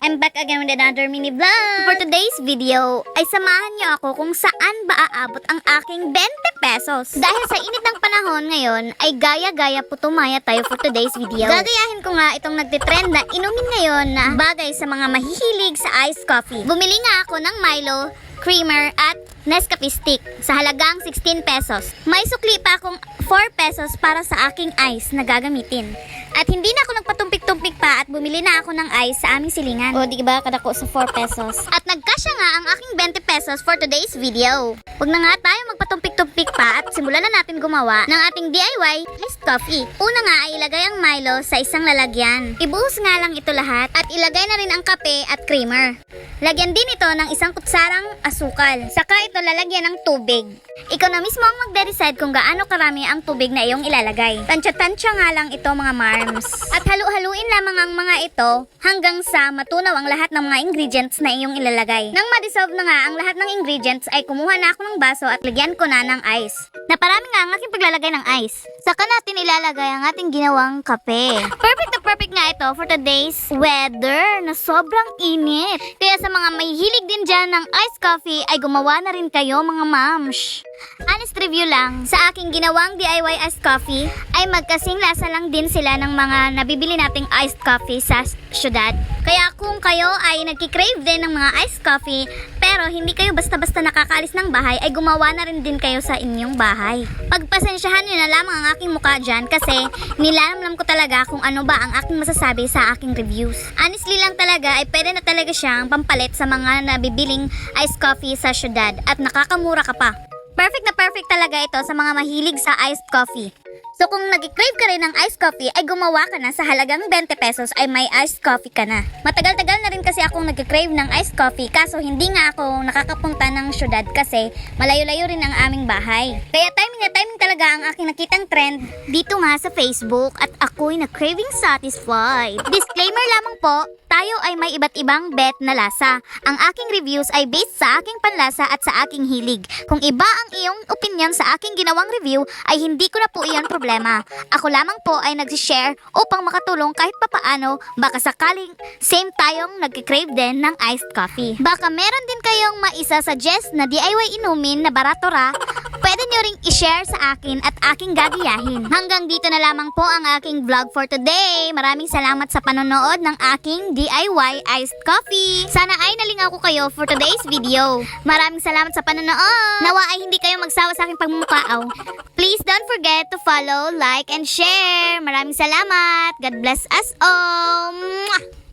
I'm back again with another mini vlog. For today's video, ay samahan niyo ako kung saan ba aabot ang aking 20 pesos. Dahil sa init ng panahon ngayon, ay gaya-gaya putumaya tayo for today's video. Gagayahin ko nga itong nagtitrend na inumin ngayon na bagay sa mga mahihilig sa iced coffee. Bumili nga ako ng Milo, creamer at Nescafe stick sa halagang 16 pesos. May sukli pa akong 4 pesos para sa aking ice na gagamitin. At hindi na ako nagpatumpik-tumpik pa at bumili na ako ng ice sa aming silingan. O di ba kadako sa 4 pesos. At nagkasya nga ang aking 20 pesos for today's video. Huwag na nga tayo magpatumpik-tumpik pa at simulan na natin gumawa ng ating DIY iced coffee. Una nga ay ilagay ang Milo sa isang lalagyan. Ibuhos nga lang ito lahat at ilagay na rin ang kape at creamer. Lagyan din ito ng isang kutsarang asukal. Saka ito lalagyan ng tubig. Ikaw na mismo ang magde-decide kung gaano karami ang tubig na iyong ilalagay. Tansya-tansya nga lang ito mga marms. At halu-haluin lamang ang mga ito hanggang sa matunaw ang lahat ng mga ingredients na iyong ilalagay. Nang ma-dissolve na nga ang lahat ng ingredients ay kumuha na ako ng baso at lagyan ko na ng ice. Naparami nga ang aking paglalagay ng ice. Saka natin ilalagay ang ating ginawang kape. Perfect na perfect nga ito for today's weather na sobrang init. Kaya sa mga mahihilig din dyan ng iced coffee ay gumawa na rin kayo mga mams. Honest review lang, sa aking ginawang DIY iced coffee ay magkasing lasa lang din sila ng mga nabibili nating iced coffee sa syudad. Kaya kung kayo ay nagkikrave din ng mga iced coffee pero hindi kayo basta-basta nakakaalis ng bahay ay gumawa na rin din kayo sa inyong bahay. Pagpasensyahan nyo na lamang ang aking mukha dyan kasi nilalamlam ko talaga kung ano ba ang aking masasabi sa aking reviews. Honestly lang talaga ay pwede na talaga siyang pampalit sa mga nabibiling iced coffee sa syudad at nakakamura ka pa. Perfect na perfect talaga ito sa mga mahilig sa iced coffee. So kung nag-crave ka rin ng iced coffee ay gumawa ka na sa halagang 20 pesos ay may iced coffee ka na. Matagal-tagal na rin kasi akong nag-crave ng iced coffee kaso hindi nga ako nakakapunta ng syudad kasi malayo-layo rin ang aming bahay. Kaya timing na timing talaga ang aking nakitang trend dito nga sa Facebook at ako'y na-craving satisfied. Disclaimer lamang po, tayo ay may iba't ibang bet na lasa. Ang aking reviews ay based sa aking panlasa at sa aking hilig. Kung iba ang iyong opinion sa aking ginawang review ay hindi ko na po iyon problema. Ako lamang po ay nag-share upang makatulong kahit papaano baka sakaling same tayong nag-crave din ng iced coffee. Baka meron din kayong maisa-suggest na DIY inumin na barato ra, pwede nyo ring i-share sa akin at aking gagayahin. Hanggang dito na lamang po ang aking vlog for today. Maraming salamat sa panonood ng aking DIY iced coffee. Sana ay nalingaw ko kayo for today's video. Maraming salamat sa panonood. Nawa ay hindi kayo magsawa sa aking pagmumukaaw. Please don't forget to follow, like, and share. Maraming salamat. God bless us all. Mwah!